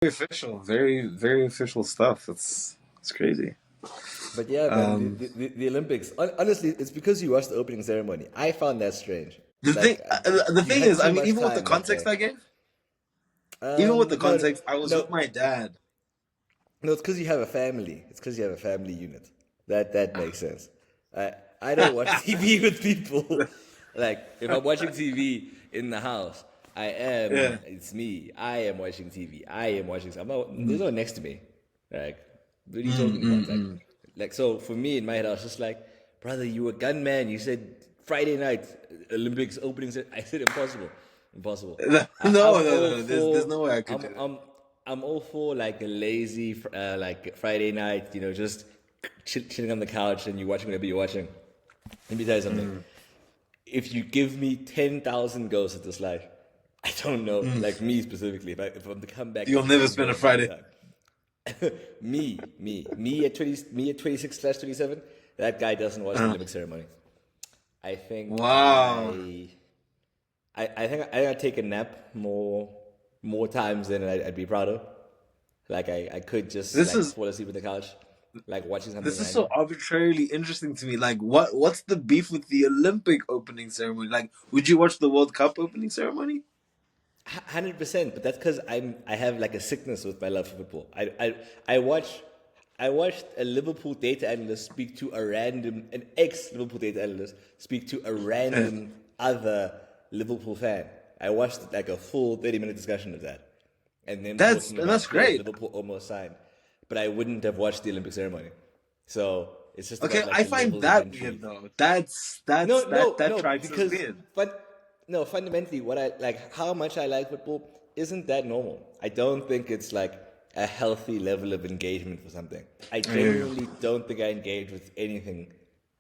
Very official, very very official stuff. It's crazy. But yeah, man, Um, the Olympics. Honestly, it's because you watched the opening ceremony. I found that strange. the thing, Like the you thing had is, I too mean, much even with the time that context day. I gave, even with the No, context, I was no, with my dad. no. It's because you have a family. It's because you have a family unit. That makes sense. I don't watch TV with people. Like if I'm watching TV in the house, I am. Yeah. It's me. I am watching TV. I am watching. I'm not, there's Mm, no one next to me. Like what are you mm, talking mm, about? mm. Like so for me in my head, I was just like, brother, you were gunman. You said Friday night Olympics openings. I said impossible, impossible. No, I'm no, all no. There's for. no way I could I'm do that. I'm I'm all for like a lazy like Friday night. Just chilling on the couch and you watching whatever you're watching. Let me tell you something. Mm, If you give me 10,000 goes at this life, I don't know. mm. Like me specifically, if I'm to come back You'll as a never young spend a boy Friday. anytime. Me at 20, me at 26/27. That guy doesn't watch the Uh, Olympic ceremony. I think wow. I think I'd take a nap more times than I'd be proud of. Like I could just This like is fall asleep on the couch, like watching something this is so random. arbitrarily interesting to me. Like, what's the beef with the Olympic opening ceremony? Like, would you watch the World Cup opening ceremony? 100%, but that's because I have like a sickness with my love for football. I watched a Liverpool data analyst speak to an ex Liverpool data analyst speak to a random other Liverpool fan. I watched like a full 30-minute discussion of that, and them talking That's about players great. Liverpool almost signed, but I wouldn't have watched the Olympic ceremony. So it's just Okay, about like I the find levels of that weird intrigue. though. No, no, That no, strikes as because weird. but no, fundamentally what I like how much I like football isn't that normal. I don't think it's like a healthy level of engagement for something. I I hear you. genuinely don't think I engage with anything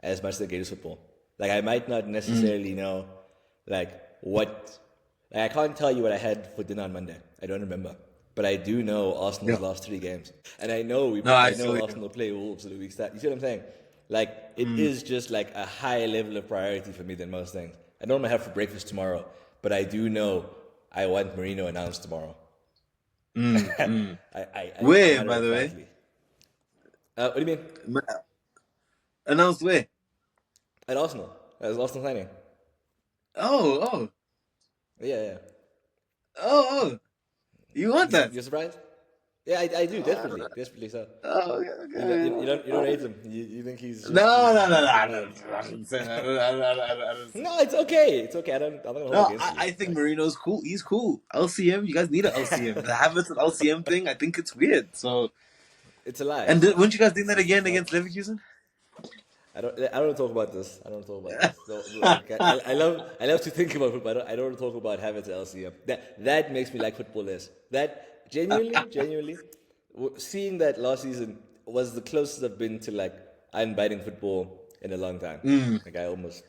as much as I engage with football. Like I might not Mm. necessarily know like what like I can't tell you what I had for dinner on Monday. I don't remember. But I do know Arsenal's Yeah. last three games. And No, I I know feel you. Arsenal play Wolves in the week start. You see what I'm saying? Like it Mm. is just like a higher level of priority for me than most things. I don't know what I have for breakfast tomorrow, but I do know I want Marino announced tomorrow. Mm. Mm. I Where, matter by of the way? factly. What do you mean? Ma- Announced where? At Arsenal. As Arsenal signing. Oh, oh, Yeah, yeah. oh, oh. You want that? You're surprised? Yeah, I do Uh, desperately, desperately so. oh, okay, You don't okay. hate him. You think No, no, no, no. he's a good I man. didn't say that. I didn't say No, that. it's okay. It's okay. I'm not gonna hold No, against you. I think Like Marino's cool. He's cool. LCM, you guys need an LCM. The habits of LCM thing, I think it's weird. So, it's a lie. and It's a lie. weren't you guys doing that again It's not. against Leverkusen? I don't want to talk about this. I don't want to talk about this. So, like, I love to think about football. I don't want to talk about habits at LCM. That makes me like football less. That genuinely, seeing that last season was the closest I've been to like unbiting football in a long time. Mm, Like I almost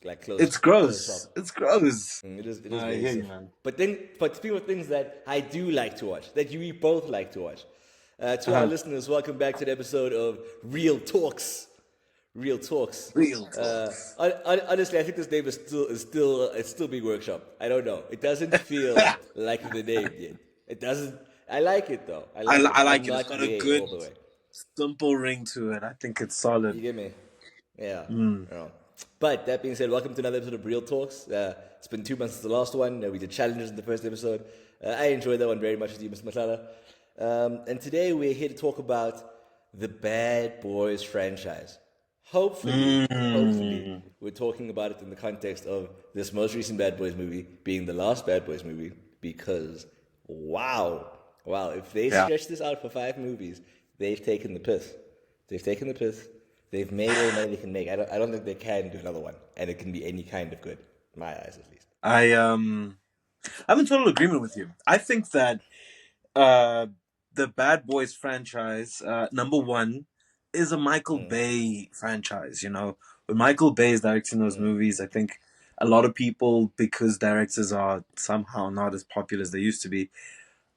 like it's close gross. shop. It's gross. It is I very hear you, sick. man. But speaking of things that I do like to watch, that we both like to watch. To our Uh-huh. listeners, welcome back to the episode of Real Talks. Real Talks. Real talks. Honestly, I think this name it's still being workshop. I don't know. It doesn't feel like the name yet. It doesn't. I like it though. I like it. I I'm like it. It's not got a there good, all the way. simple ring to it. I think it's solid. You get me? Yeah. Mm. Yeah. But that being said, welcome to another episode of Real Talks. It's been 2 months since the last one. We did challenges in the first episode. I enjoyed that one very much with you, Mr. Matala. And today we're here to talk about the Bad Boys franchise. Hopefully, Mm. we're talking about it in the context of this most recent Bad Boys movie being the last Bad Boys movie because, wow, if they Yeah. stretch this out for 5 movies, they've taken the piss. They've taken the piss. They've made all the money they can make. I don't think they can do another one, and it can be any kind of good, in my eyes at least. I'm in total agreement with you. I think that uh the Bad Boys franchise, number one, is a Michael Bay franchise, you know. When Michael Bay is directing those movies, I think a lot of people, because directors are somehow not as popular as they used to be,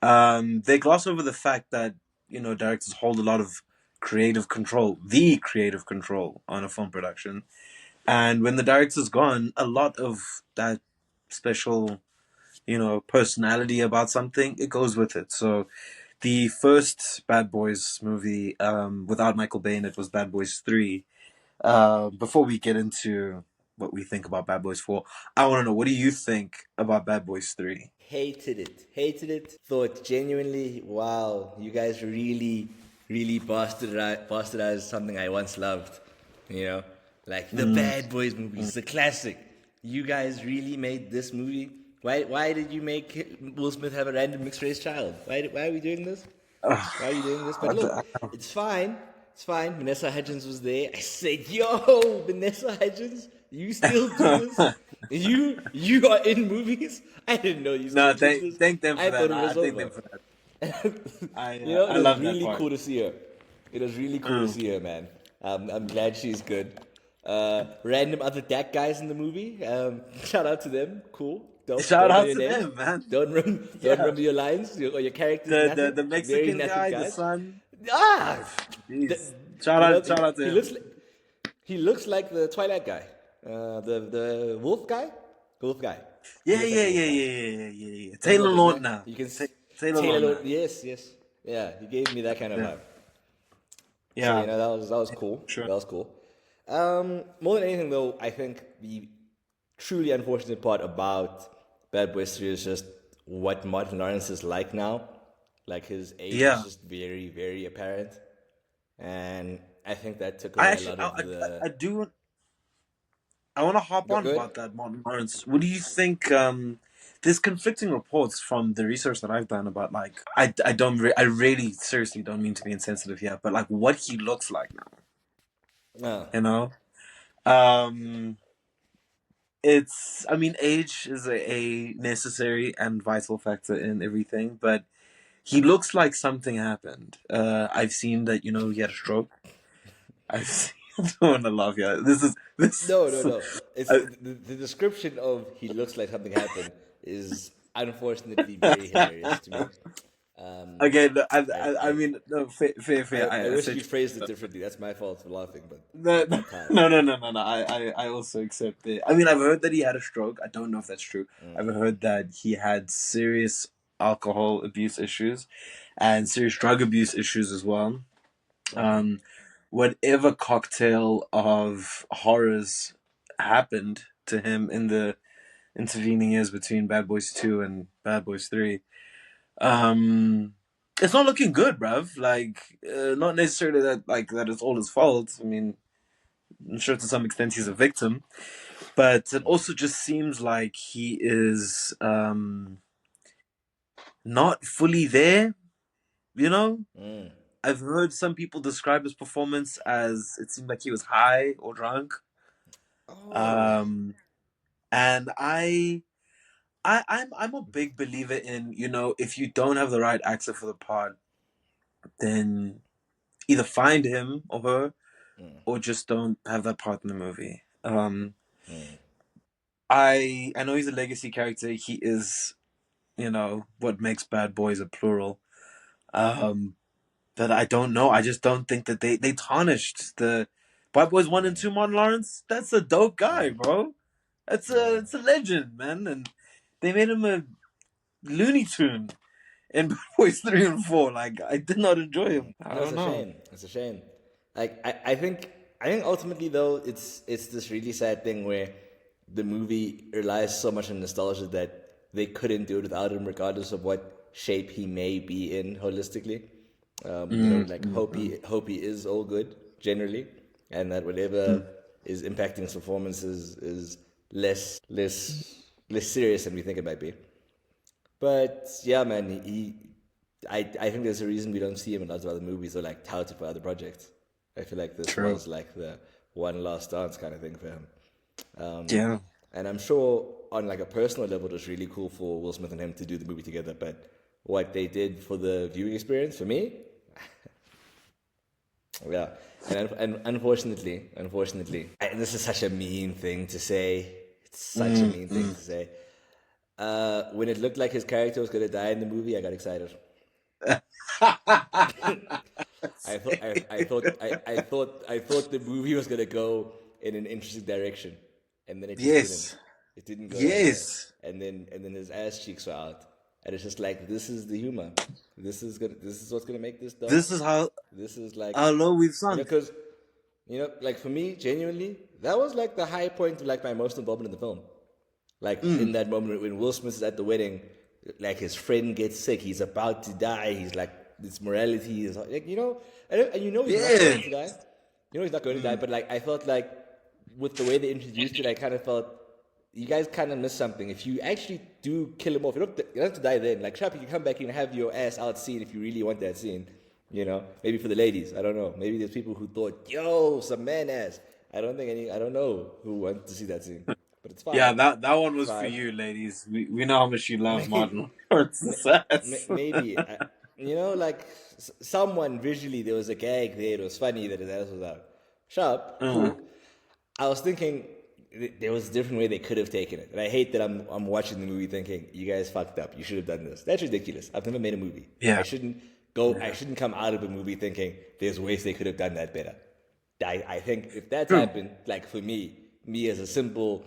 they gloss over the fact that, you know, directors hold a lot of the creative control on a film production. And when the director's gone, a lot of that special, you know, personality about something, it goes with it. So The first Bad Boys movie, without Michael Bay in it, was Bad Boys 3. Before we get into what we think about Bad Boys 4, I want to know, what do you think about Bad Boys 3? Hated it. Hated it. Thought genuinely, wow, you guys really, really bastardized something I once loved. You know, like the Mm. Bad Boys movies, the classic. You guys really made this movie. Why did you make Will Smith have a random mixed race child? Why are we doing this? Why are you doing this? But look, it's fine. It's fine. Vanessa Hudgens was there. I said, yo, Vanessa Hudgens, you still do this? You are in movies? I didn't know you No, still did this. thank them I for that. thought it I was thank over. them for that. It I was love that really part. cool to see her. It was really cool to Mm. see her, man. I'm glad she's good. Random other DAC guys in the movie. Shout out to them. Cool. Dope. Shout Don't know out your to names. them, man. Don't Yeah, remember your lines or your characters. Nothing. the Very Mexican nothing guy, the guys. son. Ah, the, Jeez, shout out to he him. looks like the Twilight guy. The wolf guy. Wolf guy. He Yeah, looks like yeah, the wolf yeah, guy. yeah, yeah, yeah, yeah, yeah. Don't Taylor remember his name. Lautner. You can Taylor Taylor Lautner. Yes, yes. Yeah, he gave me that kind of Yeah, vibe. So yeah, that was cool. sure. That was cool. More than anything, though, I think the truly unfortunate part about Bad Boys 3 is just what Martin Lawrence is like now. Like his age is Yeah, just very, very apparent, and I think that took I away a actually, lot of the. I do. I want to hop Go on good. about that, Martin Lawrence. What do you think? There's conflicting reports from the research that I've done about, like, I don't I really seriously don't mean to be insensitive here, but like what he looks like now, Uh, you know. Um, it's, I mean, age is a necessary and vital factor in everything, but he looks like something happened. I've seen that, he had a stroke. I've seen. I don't want to laugh. Yeah, this. no, no, no. It's Uh, the description of he looks like something happened is unfortunately very hilarious to me. Um, Again, I I, mean, no, fair. I I wish said you phrased it differently. That's my fault for laughing, but no, I can't. no. I also accept it. I mean, I've heard that he had a stroke. I don't know if that's true. I've heard that he had serious alcohol abuse issues and serious drug abuse issues as well. Um, Whatever cocktail of horrors happened to him in the intervening years between Bad Boys 2 and Bad Boys 3. Um, it's not looking good, bruv. Like, not necessarily that it's all his fault. I mean, I'm sure to some extent he's a victim, but it also just seems like he is not fully there. You know, Mm. I've heard some people describe his performance as it seemed like he was high or drunk. Oh. Um, and I'm a big believer in, if you don't have the right actor for the part, then either find him or her, or just don't have that part in the movie. I know he's a legacy character. He is, what makes Bad Boys a plural. Um, but I don't know. I just don't think that they tarnished the Bad Boys 1 and 2. Martin Lawrence, that's a dope guy, bro. It's a legend, man, and they made him a Looney Tune in Bad Boys 3 and 4. Like, I did not enjoy him. I No, it's don't a know. shame. It's a shame. Like I think ultimately though it's this really sad thing where the movie relies so much on nostalgia that they couldn't do it without him, regardless of what shape he may be in holistically. Like hope he is all good generally, and that whatever is impacting his performance is less serious than we think it might be. But yeah, man, I think there's a reason we don't see him in lots of other movies or like touted for other projects. I feel like this True. was like the one last dance kind of thing for him. Yeah. And I'm sure on like a personal level, it was really cool for Will Smith and him to do the movie together. But what they did for the viewing experience for me, yeah. And unfortunately, this is such a mean thing to say. It's such a mean thing to say. When it looked like his character was gonna die in the movie, I got excited. I thought the movie was gonna go in an interesting direction, and then it just didn't. Yes. It didn't go anywhere. Yes. And then his ass cheeks were out. and it's just like this is the humor. This is what's gonna make this dope. This is how This is like, low we've you know, sunk. because like for me, genuinely, that was like the high point of like my emotional involvement in the film. Like in Mm. that moment when Will Smith is at the wedding, like his friend gets sick, he's about to die. He's like, this morality is like, and you know he's not Yeah. going to die. You know he's not going to die, Mm. but like I felt like with the way they introduced it, I kind of felt you guys kind of missed something. If you actually do kill him off, you don't have to die then. Like, Trap, you can come back and have your ass out scene if you really want that scene. Maybe for the ladies, I don't know. Maybe there's people who thought, yo, some man ass. I don't know who wants to see that scene, but it's Yeah, fine. that one It's was for fine. you, ladies. We know how much you love Maybe, Martin Lawrence's ass. maybe. Like someone visually, there was a gag there. It was funny that his ass was out. Sharp, Uh, cool. I was thinking there was a different way they could have taken it, and I hate that I'm watching the movie thinking you guys fucked up. You should have done this. That's ridiculous. I've never made a movie. I yeah. shouldn't go. I shouldn't come out of a movie thinking there's ways they could have done that better. I think if that's True. happened, like for me as a simple,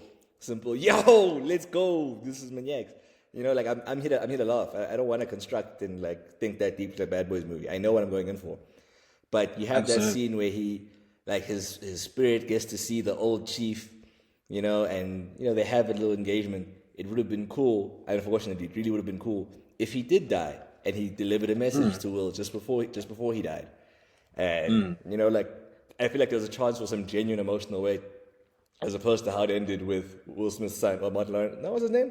yo, let's go. This is maniacs. Like I'm here to laugh. I don't want to construct and like think that deep to a Bad Boys movie. I know what I'm going in for. But you have that Absolutely. scene where he, like his spirit gets to see the old chief, and they have a little engagement. It would have been cool. Unfortunately, it really would have been cool if he did die and he delivered a message to Will just before he died. And like I feel like there was a chance for some genuine emotional weight, as opposed to how it ended with Will Smith's son or Martin Lawrence. What was his name?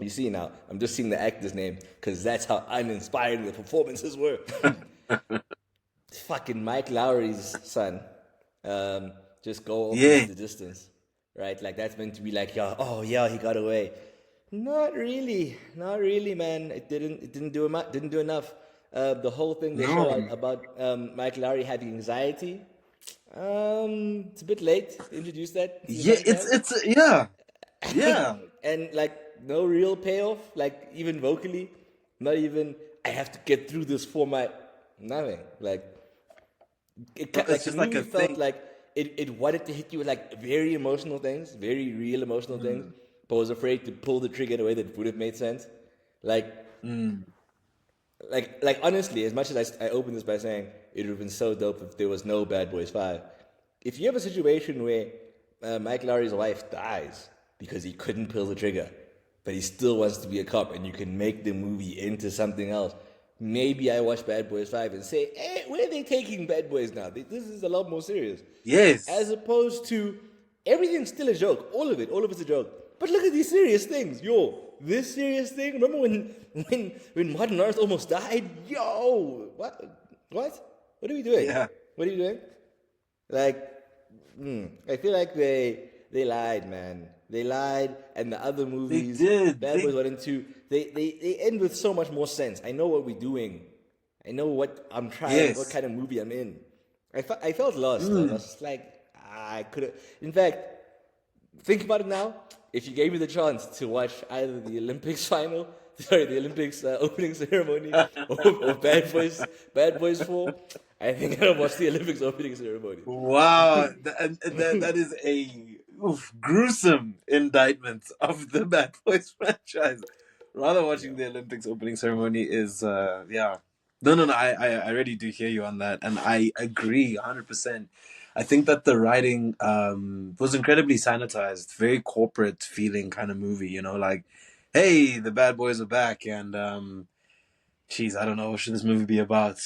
You see now, I'm just seeing the actor's name because that's how uninspiring the performances were. Fucking Mike Lowry's son, just go off into Yeah. the distance, right? Like that's meant to be like, yeah, oh yeah, he got away. Not really, man. Didn't do enough. The whole thing they show No. about Mike Lowry having anxiety. It's a bit late to introduce that to the Yeah, franchise. yeah. Yeah. And like no real payoff, like even vocally, not even I have to get through this for my nothing. Like It's the just like movie a felt thing. like it wanted to hit you with like very emotional things, very real emotional things, Mm. but was afraid to pull the trigger in a way that would have made sense. Like Mm. honestly, as much as I opened this by saying it would have been so dope if there was no Bad Boys 5. If you have a situation where Mike Lowry's wife dies because he couldn't pull the trigger, but he still wants to be a cop, and you can make the movie into something else, maybe I watch Bad Boys 5 and say, where are they taking Bad Boys now? This is a lot more serious. As Yes. opposed to everything's still a joke. All of it's a joke. But look at these serious things. Yo, this serious thing. Remember when Martin Lawrence almost died? Yo, what are we doing? Yeah. What are you doing? Like, I feel like they lied, man. They lied, and the other They movies, did. Bad Boys 1 and 2, they end with so much more sense. I know what we're doing. I know what I'm trying, what Yes. kind of movie I'm in. I felt lost. I was Mm. just like, I could have. In fact, think about it now. If you gave me the chance to watch either the Olympics final, sorry, the Olympics opening ceremony, or Bad Boys 4, I think I'd watch the Olympics opening ceremony. Wow. That is a gruesome indictment of the Bad Boys franchise. Rather watching Yeah. the Olympics opening ceremony is yeah. No. I really do hear you on that, and I agree 100%. I think that the writing was incredibly sanitized, very corporate feeling kind of movie. Like, hey, the bad boys are back, and geez, I don't know what should this movie be about.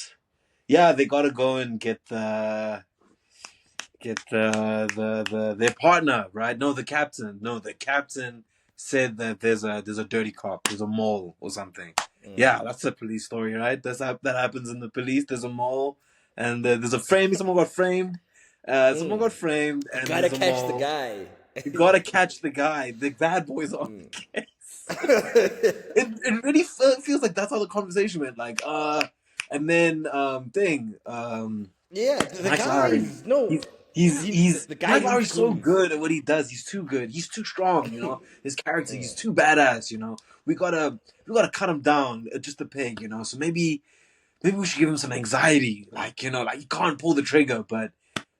Yeah, they gotta go and get their partner, right? No, the captain. No, the captain said that there's a dirty cop, there's a mole or something. Yeah, that's a police story, right? That happens in the police. There's a mole, and there's a frame. Someone got framed. Someone got framed, You and gotta there's a catch the mole. guy. You gotta catch the guy. The bad boys on the case. It really feels like that's how the conversation went. Like, and then Yeah, the Mike Lowry. guys. No, He's the guy Mike leaves Lowry's so clues. good at what he does. He's too good. He's too strong. His character. He's too badass. We gotta cut him down just a peg. So maybe we should give him some anxiety. Like like he can't pull the trigger, but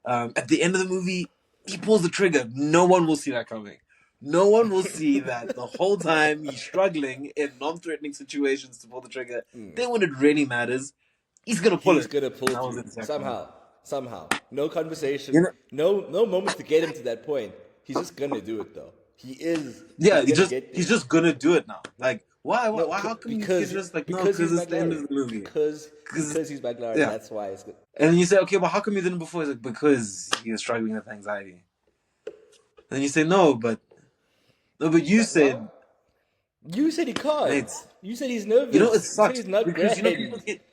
at the end of the movie, he pulls the trigger. No one will see that coming. No one will see that the whole time he's struggling in non-threatening situations to pull the trigger. Then when it really matters, he's gonna pull He's it. gonna pull And that was through exactly it. somehow, somehow. No You conversation, know, no moments to get him to that point. He's just gonna do it though. yeah, He's gonna get he's there. just gonna do it now. Like, No, why? How come you can because just like no? because Because he's it's the end McLaren. of the movie. Because Because he's McLaren. yeah, That's why it's good. and then you say, okay, but how come you didn't before? It's like because he was struggling with anxiety. Then you say no, but you But now said, you said he can't. mate. You said he's You know it nervous. You said sucks he's not because grand.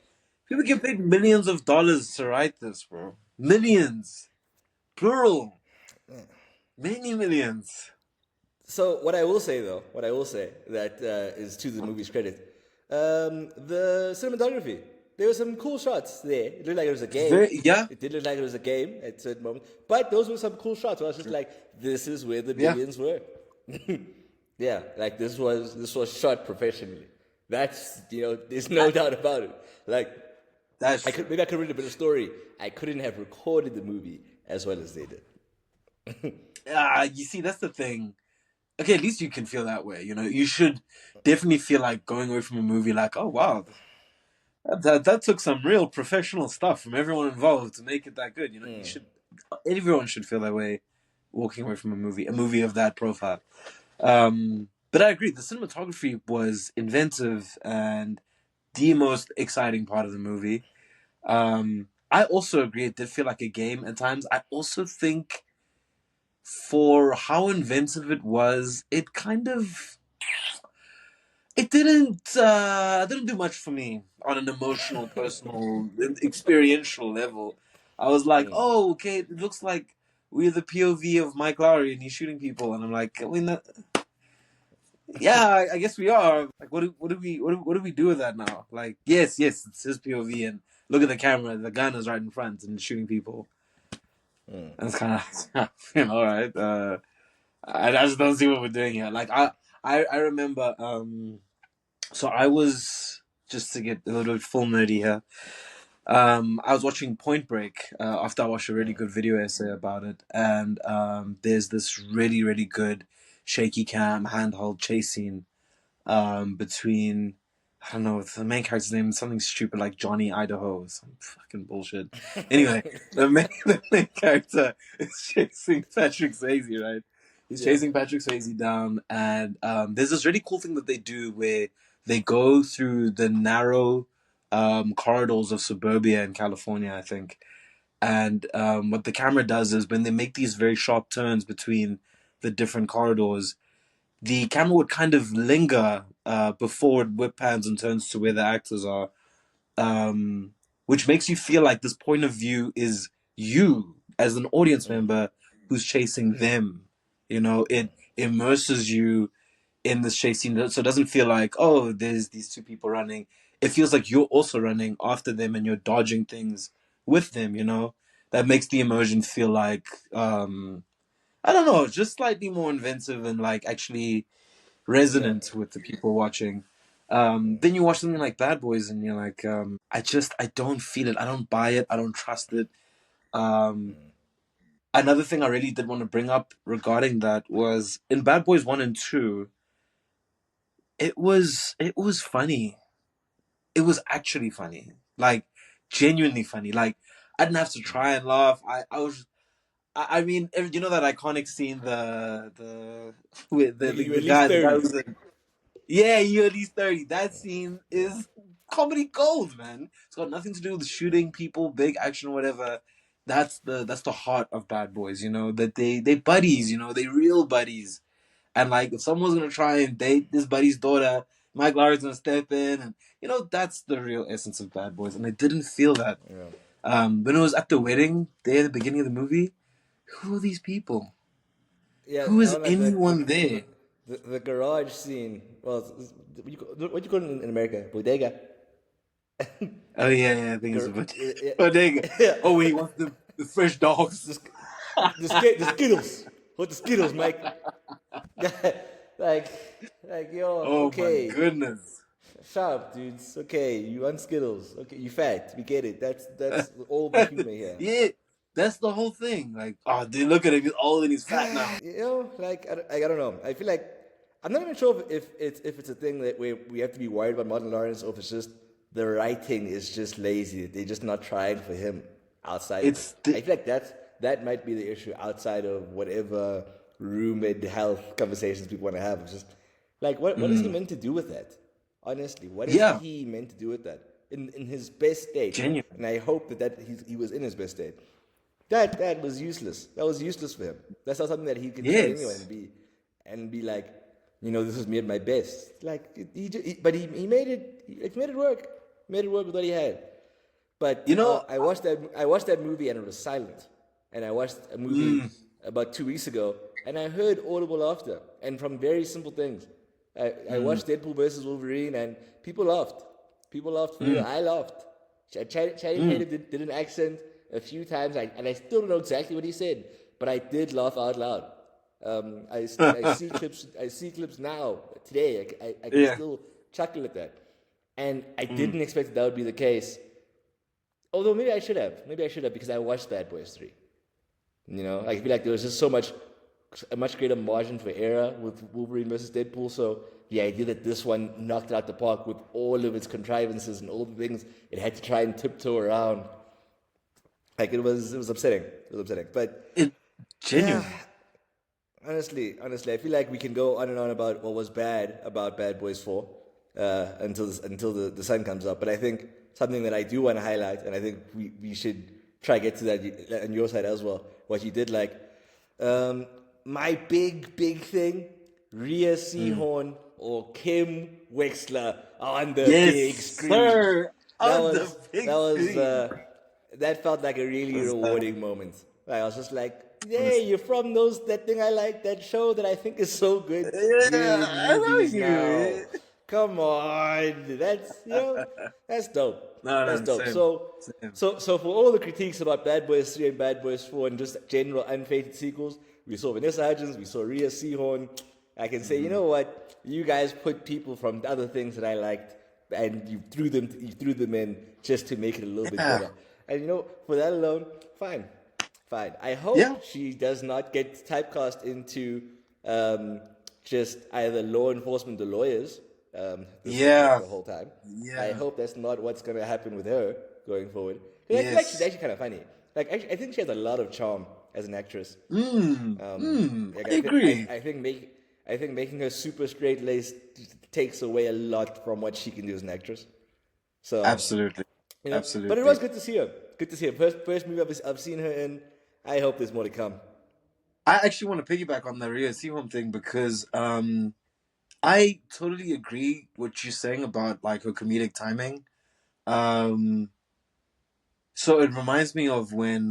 people get paid millions of dollars to write this, bro. Millions, plural, many millions. So what I will say though, what I will say that is to the movie's credit, the cinematography. There were some cool shots there. It looked like it was a game. Very yeah, It did look like it was a game at certain moments, but those were some cool shots. Where I was just like, this is where the yeah. billions were. Yeah, like this was shot professionally. That's there's no doubt about it. Like That's I could true. maybe I could read a bit of story. I couldn't have recorded the movie as well as they did. You see, that's the thing. Okay, at least you can feel that way. You know, you should definitely feel like going away from a movie like, oh wow, that took some real professional stuff from everyone involved to make it that good. You know, you should everyone should feel that way walking away from a movie of that profile. But I agree, the cinematography was inventive and the most exciting part of the movie. I also agree it did feel like a game at times. I also think for how inventive it was, it didn't do much for me on an emotional, personal, experiential level. I was like, oh, okay, it looks like we're the POV of Mike Lowry and he's shooting people, and I'm like, I mean, yeah, I guess we are. Like, what do we do with that now? Like, yes, it's his POV, and look at the camera, the gun is right in front and shooting people, and it's kind of, all right. I just don't see what we're doing here. Like, I remember, so I was just to get a little bit full nerdy here. I was watching Point Break after I watched a really good video essay about it, and there's this really really good shaky cam handheld chase scene between I don't know the main character's name is something stupid like Johnny Idaho or some fucking bullshit. Anyway, the main character is chasing Patrick Swayze, right? He's Yeah. chasing Patrick Swayze down, and there's this really cool thing that they do where they go through the narrow corridors of suburbia in California, I think. And what the camera does is when they make these very sharp turns between the different corridors, the camera would kind of linger before it whip pans and turns to where the actors are, um, which makes you feel like this point of view is you as an audience member who's chasing them. You know, it immerses you in this chase scene, so it doesn't feel like oh, there's these two people running. It feels like you're also running after them and you're dodging things with them. You know, that makes the immersion feel like I don't know, just slightly more inventive and like actually Yeah. resonant with the people watching. Then you watch something like Bad Boys, and you're like, I don't feel it. I don't buy it. I don't trust it. Um, Another thing I really did want to bring up regarding that was in Bad Boys 1 and 2. It was funny. It was actually funny, like genuinely funny. Like I didn't have to try and laugh. I was. I mean, you know that iconic scene, the with Nigga, you at least the guy 30. who's like, yeah, you're at least 30. That scene is comedy gold, man. It's got nothing to do with shooting people, big action, whatever. That's the heart of Bad Boys, you know, that they buddies, you know, they real buddies. And like if someone's gonna try and date this buddy's daughter, Mike Lowry's gonna step in and that's the real essence of Bad Boys. And I didn't feel that. Yeah. When it was at the wedding there at the beginning of the movie, who are these people? Yeah, Who I is don't like anyone there? the garage scene. Well, what you call it in America? Bodega. Oh yeah, I think it's a Gar- bodega. yeah, Bodega. yeah. Oh, he wants the fresh dogs. The, the Skittles. What the Skittles, Mike? like, yo, Oh my okay, goodness. sharp dudes. Okay, you want Skittles. Okay, you fat. We get it. That's all the humor here. Yeah. That's the whole thing. Like, oh, dude, look at him. He's old and he's fat now. You know, like I don't know. I feel like I'm not even sure if it's a thing that we have to be worried about Martin Lawrence, or if it's just the writing is just lazy. They're just not trying for him outside of it. It's I the, feel like that might be the issue outside of whatever rumored health conversations people want to have. It's just like what is he meant to do with that? Honestly, what is yeah, he meant to do with that in his best state? genuine. And I hope that he was in his best state. That was useless. That was useless for him. That's not something that he can tell anyone Yes, and be like, this is me at my best. Like but he made it. He made it work. Made it work with what he had. But you know, I watched that movie and it was silent. And I watched a movie mm, about 2 weeks ago and I heard audible laughter and from very simple things. I mm, watched Deadpool versus Wolverine and people laughed. People laughed for real. mm, I laughed. Channing mm. Tatum did an accent a few times, and I still don't know exactly what he said, but I did laugh out loud. I see clips. I see clips now today. I can Yeah, still chuckle at that, and I mm. didn't expect that would be the case. Although maybe I should have. Maybe I should have because I watched Bad Boys 3. I feel like there was just a much greater margin for error with Wolverine versus Deadpool. So the idea that this one knocked it out the park with all of its contrivances and all the things it had to try and tiptoe around, like it was upsetting. It was upsetting. But It yeah, genuine. honestly, I feel like we can go on and on about what was bad about Bad Boys 4 until the sun comes up. But I think something that I do want to highlight, and I think we should try to get to that on your side as well. What you did like, um, my big thing, Rhea Mm. Seehorn or Kim Wexler on the Yes, big screen. sir. That On the was big that was screen. that felt like a really Was rewarding moment. Like, I was just like, was, "Hey, you're from that thing I like, that show that I think is so good. You're yeah, in I know movies now. you. Come on, that's dope. No, That's no, dope." same, same. So for all the critiques about Bad Boys 3 and Bad Boys 4 and just general unfated sequels, we saw Vanessa Hudgens, we saw Rhea Seehorn. I can say, you Mm. know what? You guys put people from other things that I liked, and you threw them in just to make it a little bit Yeah, better. And for that alone, fine, fine. I yeah, hope she does not get typecast into um, just either law enforcement or lawyers. yeah, The whole time. I yeah. hope that's not what's gonna happen with her going forward. 'Cause I feel like she's Yes. actually kind of funny. Like, I think she has a lot of charm as an actress. Like, I agree. I think making her super straight laced takes away a lot from what she can do as an actress. So Absolutely. but it was Absolutely. good to see her. Good to see her. First movie I've seen her in. I hope there's more to come. I actually want to piggyback on the Rhea Seehorn thing because I totally agree what you're saying about like her comedic timing. Um so it reminds me of when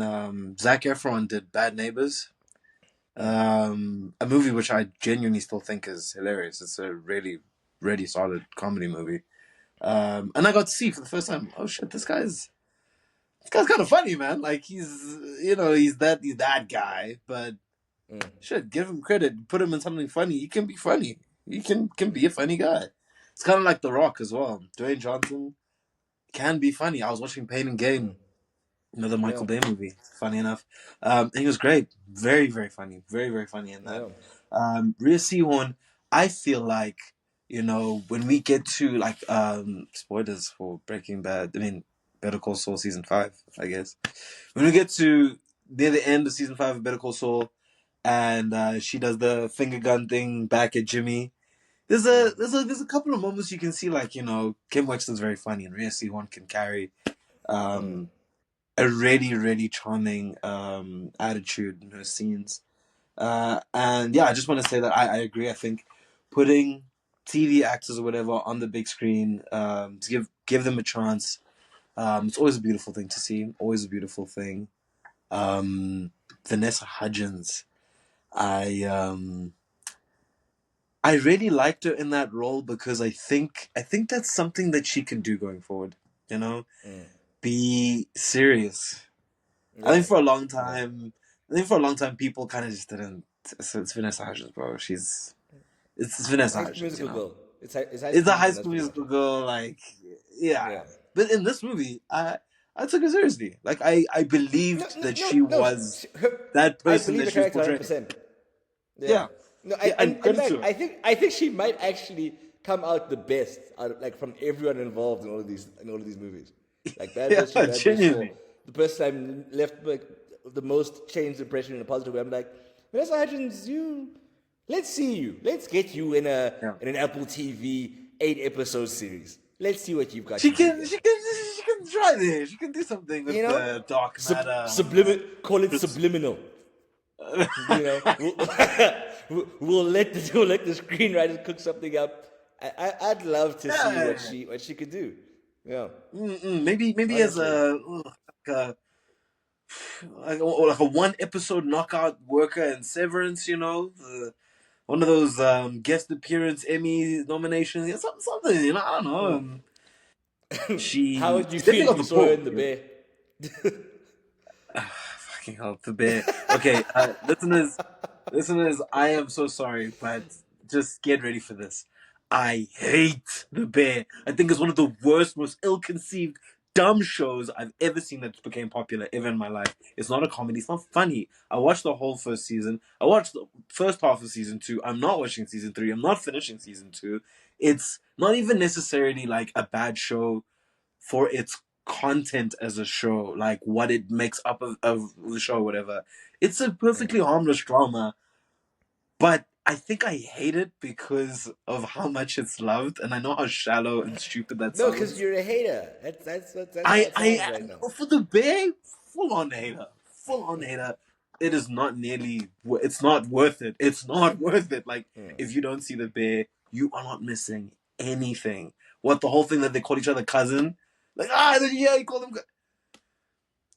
Zac Efron did Bad Neighbors. A movie which I genuinely still think is hilarious. It's a really, really solid comedy movie. And I got to see for the first time, oh shit, this guy's kind of funny, man. Like he's that guy, but shit, give him credit. Put him in something funny. He can be funny. He can be a funny guy. It's kind of like The Rock as well. Dwayne Johnson can be funny. I was watching Pain and Gain, another Yeah, Michael Bay movie. Funny enough, he was great. Very very funny. Very very funny in that. yeah. Rhea Seehorn, I feel like when we get to like spoilers for Breaking Bad. I mean, Better Call Saul season 5. I guess when we get to near the end of season 5 of Better Call Saul, and she does the finger gun thing back at Jimmy. There's a couple of moments you can see like Kim Wexler's very funny and Rhea Seehorn can carry um, a really really charming attitude in her scenes. And yeah, I just want to say that I agree. I think putting TV actors or whatever on the big screen to give them a chance. It's always a beautiful thing to see. Always a beautiful thing. Vanessa Hudgens. I um, I really liked her in that role because I think that's something that she can do going forward. You know, be serious. I Yeah, think for a long yeah. time, I think for a long time people kind of just didn't. So it's Vanessa Hudgens, bro. It's Vanessa High School Hudgens. Musical girl. It's High It's School a Musical, High and that's School pretty much Musical it. girl. Like, yeah. Yeah. But in this movie, I took her seriously. Like I No, believed no, that no, she no. was Her, that I person believe that the she was character portraying. 100%. Yeah. Yeah, No, yeah, and in credit to fact, her. I think she might actually come out the best out of, like from everyone involved in all of these movies. Like Bad Yeah, Boys 3, Bad Boys 4. genuinely. The person I'm left like the most changed impression in a positive way. I'm like, Vanessa Hudgens, let's see you. Let's get you Yeah, in an Apple TV 8 episode series. Let's see what you've got she to do can, here. she can, she can try this. She can do something You with know, the dark matter. call it subliminal. You know, we'll let the screenwriters cook something up. I'd love to see Yeah, what she could do. Yeah, maybe as honestly. a like a one episode knockout worker and Severance. One of those guest appearance Emmy nominations. Yeah, something. I don't know. How would you She's feel definitely if got you the saw her pull. in the bear? Fucking hell, the bear. Okay, listeners, I am so sorry, but just get ready for this. I hate the bear. I think it's one of the worst, most ill-conceived, dumb shows I've ever seen that became popular ever in my life. It's not a comedy. It's not funny. I watched the whole first season. I watched the first half of season 2. I'm not watching season 3. I'm not finishing season 2. It's not even necessarily like a bad show for its content as a show, like what it makes up of the show, whatever. It's a perfectly harmless drama, but I think I hate it because of how much it's loved, and I know how shallow and stupid that No, because sounds. you're a hater. That's how it sounds right now. For the bear, full on hater, full on hater. It is not nearly. It's not worth it. It's not worth it. Like if you don't see the bear, you are not missing anything. What the whole thing that they call each other cousin? Like yeah, he called them.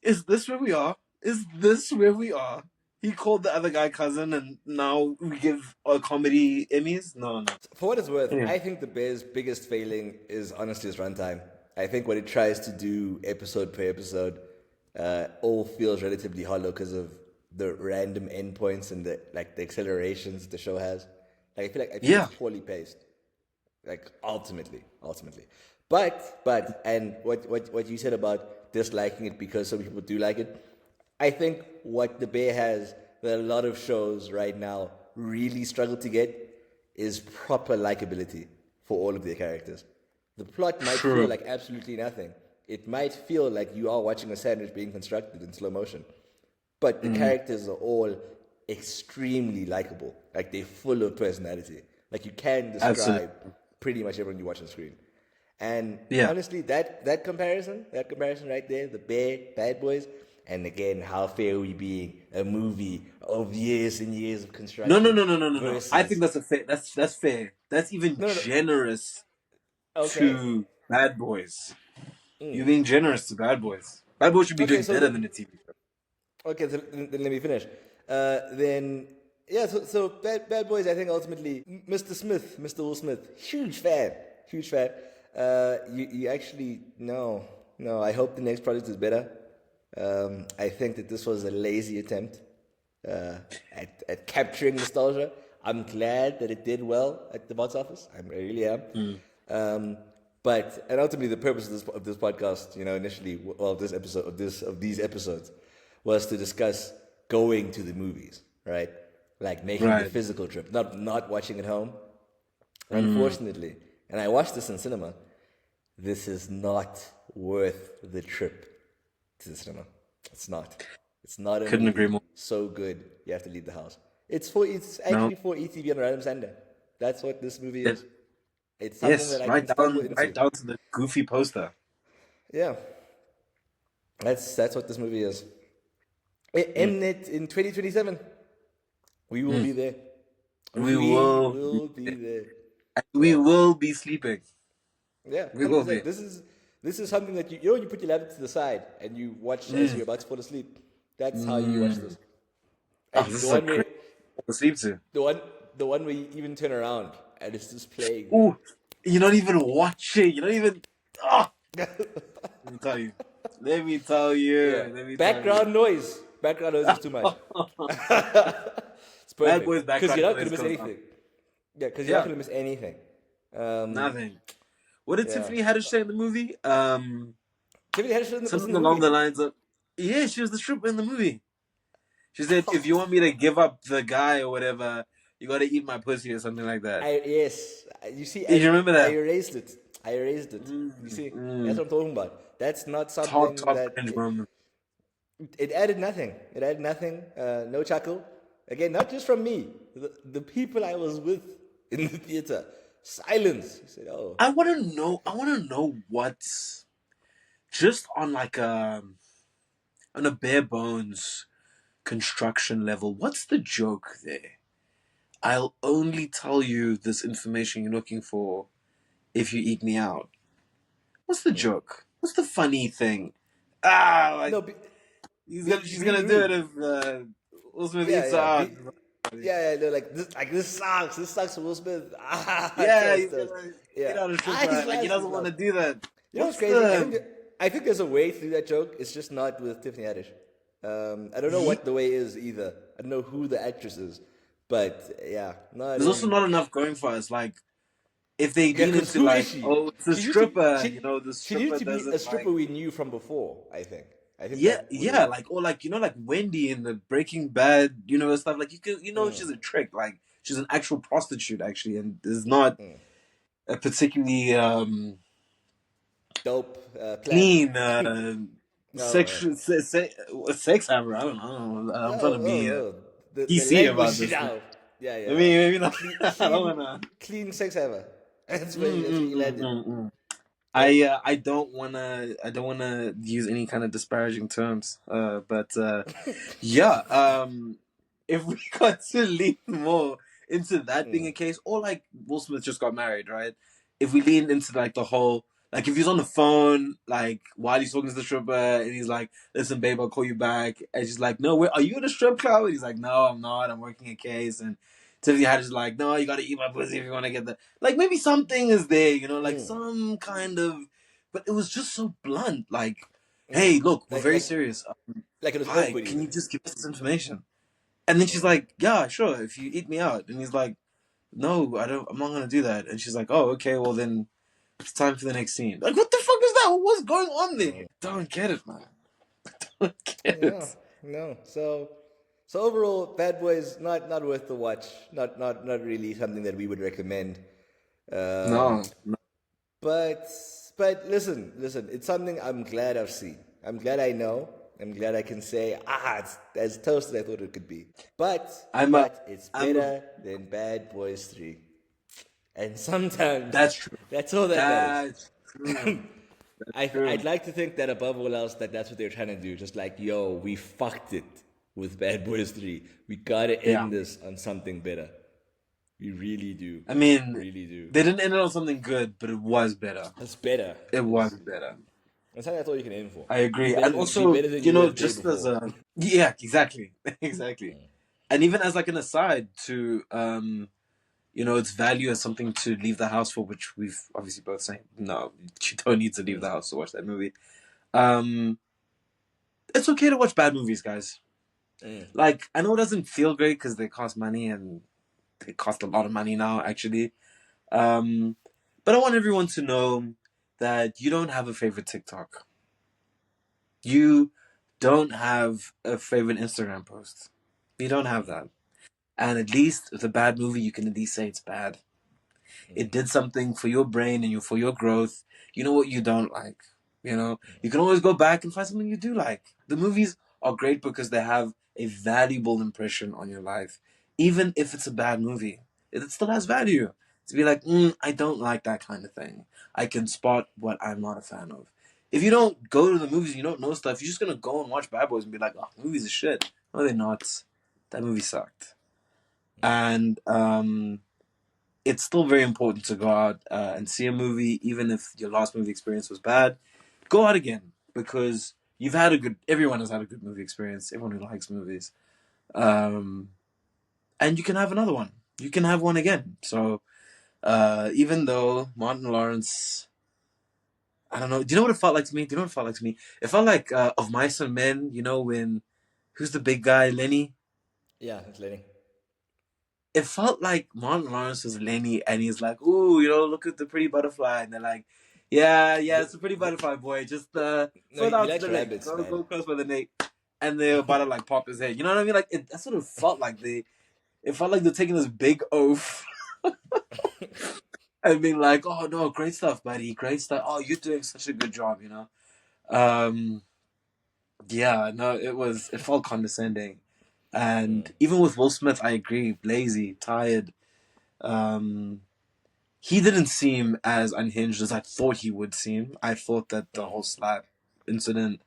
Is this where we are? Is this where we are? He called the other guy cousin, and now we give a comedy Emmys. No, no. For what it's worth, Yeah, I think the Bear's biggest failing is honestly its runtime. I think what it tries to do episode per episode all feels relatively hollow because of the random endpoints and the accelerations the show has. I feel it's yeah, poorly paced. Like ultimately. But and what you said about disliking it because some people do like it, I think what the Bear has that a lot of shows right now really struggle to get is proper likability for all of their characters. The plot might feel true. like absolutely nothing. It might feel like you are watching a sandwich being constructed in slow motion. But the Mm, characters are all extremely likable. Like they're full of personality. Like you can absolutely. describe pretty much everyone you watch on screen. And Yeah, honestly, that comparison right there, the Bear, Bad Boys, and again, How Fair Are We Being, a movie of years and years of no, no, construction no, no, no, no, no. I think versus that's a fair. That's fair. That's even no, no, no. generous Okay, to Bad Boys. You're being generous to Bad Boys. Bad Boys should be okay. doing better than a TV show. Okay, so then let me finish. Then yeah, so Bad Boys. I think ultimately, Mr. Smith, Mr. Will Smith, huge fan. You actually no. I hope the next project is better. I think that this was a lazy attempt at capturing nostalgia. I'm glad that it did well at the box office. I really am. Mm. But and ultimately, the purpose of this podcast, initially, well, this episode of these episodes, was to discuss going to the movies, right? Like making the Right. physical trip, not watching at home. Mm. Unfortunately, and I watched this in cinema. This is not worth the trip to the cinema. It's not. It's not a Couldn't agree movie more. so good you have to leave the house. It's No. actually for ETV on a random Sunday. That's what this movie Yes. is. It's something Yes. that I Right can stumble down. Right into. down to the goofy poster. Yeah, that's what this movie is. Mm. In 2027, we will Mm. be there. We We will. will be there. We Yeah, will be sleeping. yeah, We hundred will be. percent. This is something that when you put your laptop to the side and you watch as Mm. you're about to fall asleep. That's how you watch Mm. this. Oh, And this the is a one where great one to sleep to. the one the one where you even turn around and it's just playing there. Ooh, you're not even watching. You're not even. Ah, let me tell you. Let me tell Yeah, you. Let me tell you. background noise is too much. It's Bad perfect Boys because you're background not noise gonna miss goes up. anything. Yeah, because you're not Yeah, gonna miss anything. Um, nothing. What did yeah. Tiffany Haddish say in the movie? Tiffany Haddish was in Something the along movie. the lines of, yeah, she was the stripper in the movie. She said, if you want me to give up the guy or whatever, you got to eat my pussy or something like that. Yes. You see, You remember I that? erased it. I erased it. You Mm, see, that's mm. what I'm talking about. That's not Top, something top that cringe moment. it added nothing. It added nothing. No chuckle. Again, not just from me. The people I was with in the theater. Silence. He said, "Oh, I want to know what's just on like on a bare bones construction level. What's the joke there? I'll only tell you this information you're looking for if you eat me out. What's the joke? What's the funny thing? Like no, she's be gonna do it rude." if Will Smith Yeah, eats her yeah. out. Yeah, yeah. No, like this sucks. This sucks for Will Smith. Ah, Yeah, toast, he's toast. gonna eat Yeah. out a Ah, he's stripper. Like he last. He's doesn't want last. to do that. You know what's What's crazy? the I think there's a way through that joke. It's just not with Tiffany Haddish. I don't know Ye- what the way is either. I don't know who the actress is, but yeah, not There's also in. not enough going for us. Like if they Yeah, lean because into who is like, she? oh, it's a stripper. You know, the She needed stripper to be a doesn't like. stripper we knew from before. I think. I think Yeah, that yeah, was. like or like like Wendy in the Breaking Bad, stuff like she's a trick, like she's an actual prostitute actually, and is not a particularly Dope plan. clean Oh, sex hammer. I don't know. I'm trying to be the PC about language this. now. Yeah, I yeah. mean, maybe not. Clean, I don't clean, wanna. clean sex ever. That's where Mm, that's where mm, you mm, landed. mm, mm. Yeah. I don't wanna use any kind of disparaging terms. But yeah. If we got to lean more into that being a case, or like Will Smith just got married, right? If we lean into like the whole, like if he's on the phone, like while he's talking to the stripper, and he's like, "Listen, babe, I'll call you back," and she's like, "No, wait, are you in a strip club?" And he's like, "No, I'm not. I'm working a case." And Tiffany Haddish is like, "No, you got to eat my pussy if you want to get the like maybe something is there, like some kind of." But it was just so blunt, like, "Hey, look, we're Like very like serious. like it was Hi, awkward can even. you just give us this information?" And then she's like, "Yeah, sure, if you eat me out." And he's like, "No, I don't. I'm not gonna do that." And she's like, "Oh, okay. Well, then it's time for the next scene." Like, what the fuck is that? What's going on there? Don't get it, man. Don't get No, it. no. So overall, Bad Boys not worth the watch. Not really something that we would recommend. Um, No, no. but but listen. It's something I'm glad I've seen. I'm glad I know. I'm glad I can say it's as toast as I thought it could be. But I'm a, but it's I'm a. better than Bad Boys 3. And sometimes That's true. that's all that matters. That's true. I'd True. like to think that above all else that's what they're trying to do. Just like, yo, we fucked it with Bad Boys 3. We gotta Yeah. end this on something better. We really do. I mean, Really do. they didn't end it on something good, but it was better. That's better. It was better. That's something all you can aim for. I Be agree. better And than be also, better than you were the day just as before. a yeah, exactly, exactly. And even as like an aside to its value as something to leave the house for, which we've obviously both saying no, you don't need to leave the house to watch that movie. Um, it's okay to watch bad movies, guys. Like I know it doesn't feel great because they cost money and they cost a lot of money now, actually. Um, but I want everyone to know that you don't have a favorite TikTok. You don't have a favorite Instagram post. You don't have that. And at least with a bad movie, you can at least say it's bad. It did something for your brain and for your growth. You know what you don't like. You can always go back and find something you do like. The movies are great because they have a valuable impression on your life, even if it's a bad movie. It still has value to be like, I don't like that kind of thing. I can spot what I'm not a fan of. If you don't go to the movies, and you don't know stuff. You're just gonna go and watch Bad Boys and be like, "Oh, movies are shit." No, they're not. That movie sucked. And it's still very important to go out and see a movie, even if your last movie experience was bad. Go out again because everyone has had a good movie experience. Everyone who likes movies, um, and you can have another one. You can have one again. So even though Martin Lawrence, I don't know. Do you know what it felt like to me? Do you know what it felt like to me? It felt like Of Mice and Men. When who's the big guy, Lenny? Yeah, it's Lenny. It felt like Martin Lawrence was Lenny, and he's like, "Ooh, look at the pretty butterfly," and they're like, Yeah, yeah, it's a pretty butterfly boy. Just No, throw it he out to likes the neck. rabbits, Go man. close by the neck, and they're about to like pop his head. You know what I mean? Like that sort of felt like it felt like they're taking this big oath and being like, "Oh no, great stuff, buddy, great stuff. Oh, you're doing such a good job," you know. Um, yeah, no, it felt condescending, and even with Will Smith, I agree, lazy, tired. Um, he didn't seem as unhinged as I thought he would seem. I thought that the whole slap incident,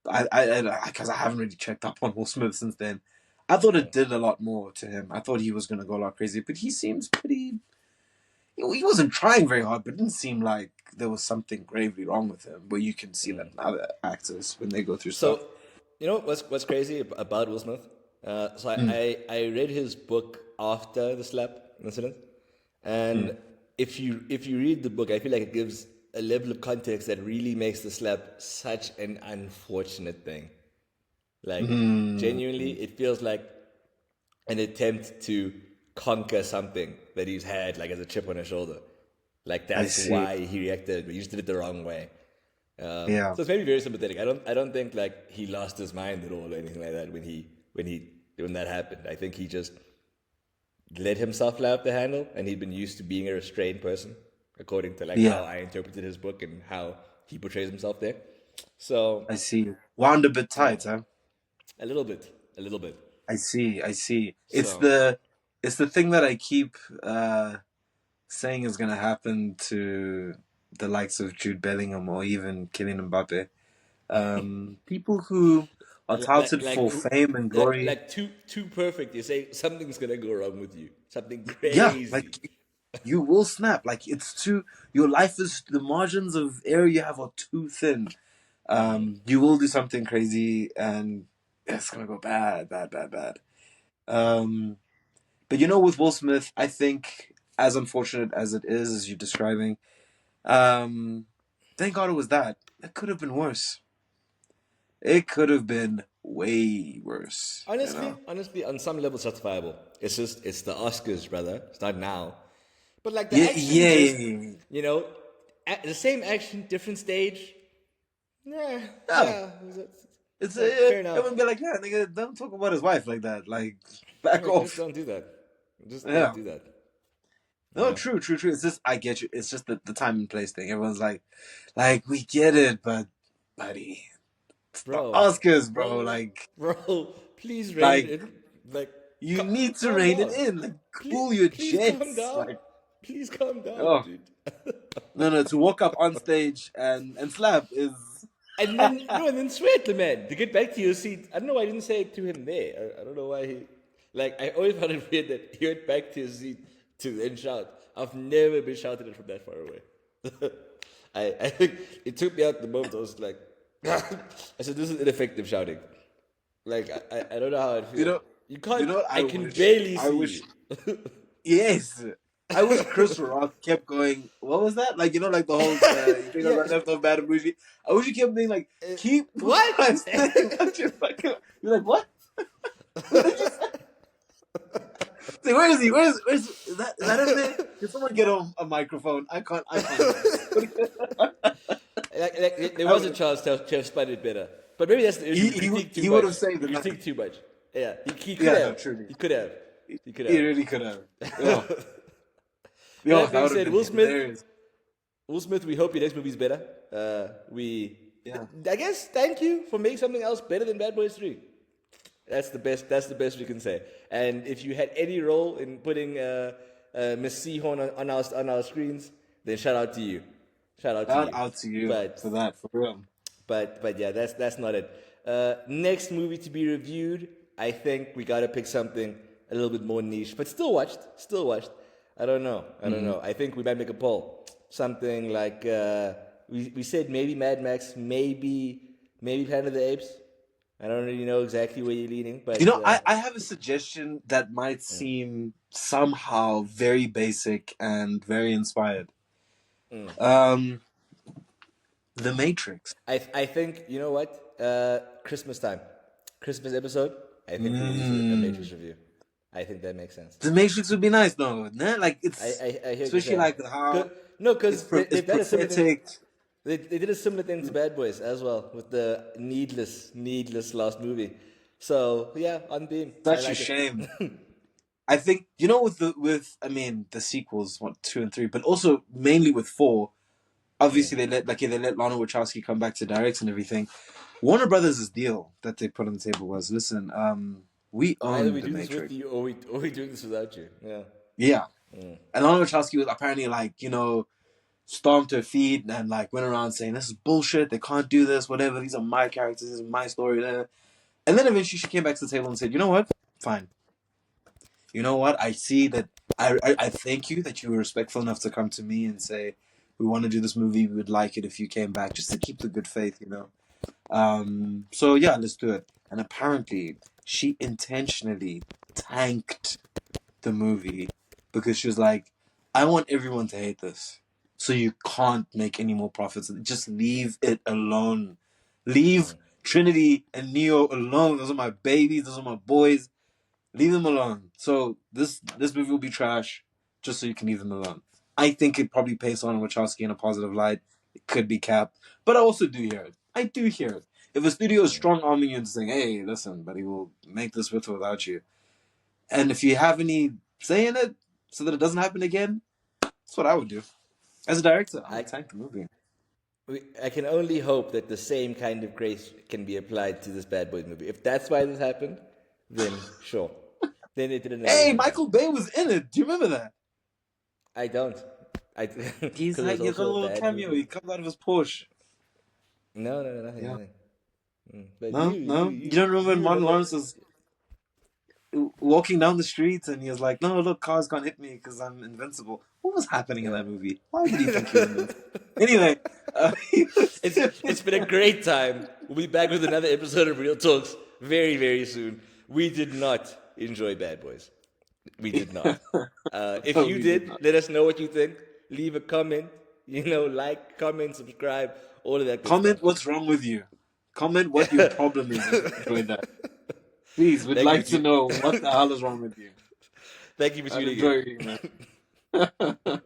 because I haven't really checked up on Will Smith since then. I thought it did a lot more to him. I thought he was going to go a lot crazy, but he seems pretty. He wasn't trying very hard, but it didn't seem like there was something gravely wrong with him. Where you can see that in other actors when they go through stuff. So, you know what's crazy about Will Smith? So Mm, I read his book after the slap incident, mm, and if you read the book, I feel like it gives a level of context that really makes the slap such an unfortunate thing. Like genuinely, mm. it feels like an attempt to conquer something that he's had like as a chip on his shoulder. Like I that's see. why he reacted, but he just did it the wrong way. Yeah, So it's maybe very sympathetic. I don't think like he lost his mind at all or anything like that when that happened. I think he just let himself fly off the handle, and he'd been used to being a restrained person, according to like how yeah. I interpreted his book and how he portrays himself there. So I see. Wound a bit yeah, tight, huh? a little bit, a little bit. I see. I see. So It's the thing that I keep saying is going to happen to the likes of Jude Bellingham or even Kylian Mbappe. People who are like touted like for fame and glory. like too perfect. You say something's gonna go wrong with you. Something Yeah, crazy. like you will snap. Like it's too. Your life is the margins of area you have are too thin. You will do something crazy, and it's gonna go bad, bad, bad, bad. Um, but you know, with Will Smith, I think as unfortunate as it is, as you're describing, um, thank God it was that. It could have been worse. It could have been way worse. You Honestly, know. honestly, on some level, it's justifiable. It's the Oscars, brother. It's not now. But like the Yeah, action, yeah, just yeah, yeah. you know, the same action, different stage. Yeah, Yeah. yeah. It's Like fair enough. everyone be like, yeah, nigga, don't talk about his wife like that. Like, back Like just off. don't do that. Just don't Yeah. do that. You No, know, true, true, true. It's just I get you. It's just the time and place thing. Everyone's like we get it, but buddy, it's the bro, Oscars, bro. bro, bro. Please rein it Like in. Like, you need to calm rein it down. in. Like Please, cool your please calm jets. down. Like Please calm down, oh dude. no, no, to walk up on stage and slap is And then no, and then sweat the man to get back to your seat. I don't know why I didn't say it to him there. I don't know why he. Like I always found it weird that he went back to his seat to then shout. I've never been shouted at from that far away. I think it took me out the moment. I was like, I said, this is ineffective shouting. Like I don't know how it you feels. know You you can't. know what I I can wish barely I see wish you. yes. I wish Chris Rock kept going. What was that? Like you know, like the whole you think I Yeah. got left off bad movie. I wish he kept being like, keep What? my thing. You're like, what? What did you say? Say, where is he? Where's is that him there? Can someone get a microphone? I can't hear him. There I was a would, chance to have spun it better, but maybe that's the issue. We critique too he would much. have saved We the night. critique too much. Yeah, he could Yeah, have. no, truly. He could have. He could He have. really could have. Oh, But yo, that that being would have said, been hilarious. Will Smith, we hope your next movie's better. Yeah. I guess, thank you for making something else better than Bad Boys 3. That's the best. That's the best we can say. And if you had any role in putting Miss Seehorn on our screens, then shout out to you. Shout out to Shout you. out to you But for that, for real. but yeah, that's not it. Next movie to be reviewed, I think we gotta pick something a little bit more niche, but still watched. Still watched. I don't know. I don't Mm. know. I think we might make a poll. Something like we said maybe Mad Max, maybe Planet of the Apes. I don't really know exactly where you're leaning, You but know, I have a suggestion that might seem somehow very basic and very inspired. Um, The Matrix. I think you know what Christmas time, Christmas episode. I think we release a Matrix Mm. review. I think that makes sense. The Matrix would be nice, though. Nah? Like I, it's I, I hear what you're especially saying. like how No, It's because it's they've done a similar thing. prophetic. They did a similar thing to Bad Boys as well with the needless last movie. So yeah, on theme. I Such a like it. shame. I think with I mean the sequels, what, 2 and 3, but also mainly with 4. Obviously, they let Lana Wachowski come back to direct and everything. Warner Brothers' deal that they put on the table was, listen, we Either own we the do this with Matrix. you, or we doing this without you. Yeah. Yeah, and Lana Wachowski was apparently like, stomped her feet and like went around saying this is bullshit. They can't do this. Whatever. These are my characters. This is my story. And then eventually she came back to the table and said, you know what? Fine. You know what? I see that. I thank you that you were respectful enough to come to me and say, we want to do this movie. We would like it if you came back, just to keep the good faith. So yeah, let's do it. And apparently, she intentionally tanked the movie because she was like, I want everyone to hate this. So you can't make any more profits. Just leave it alone. Leave Trinity and Neo alone. Those are my babies. Those are my boys. Leave them alone. So this movie will be trash just so you can leave them alone. I think it probably paints on Wachowski in a positive light. It could be capped. But I also do hear it. I do hear it. If a studio is strong arming you and saying, hey, listen, buddy, we'll make this with or without you. And if you have any say in it so that it doesn't happen again, that's what I would do. As a director, I I would tank the movie. I can only hope that the same kind of grace can be applied to this Bad Boys movie. If that's why this happened, then sure. Then it did an Hey, amazing job. Michael Bay was in it. Do you remember that? I don't. I He's because it like was he got a also a little bad cameo. movie. He comes out of his Porsche. No, nothing, Yeah. nothing. But No, no. You don't remember when you Martin remember? Lawrence was walking down the streets and he was like, "No, look, cars can't hit me because I'm invincible." What was happening in Yeah. that movie? Why did he think he was invincible? Anyway, he was It's been a great time. We'll be back with another episode of Real Talks very, very soon. We did not enjoy Bad Boys. We did not. If no, you we did did, not. let us know what you think. Leave a comment. Like, comment, subscribe, all of that good Comment stuff. what's wrong with you. Comment what your problem is if you enjoyed that. Please, we'd Thank you, like to Chief. know what the hell is wrong with you. Thank you for I'd tuning enjoy in. reading that.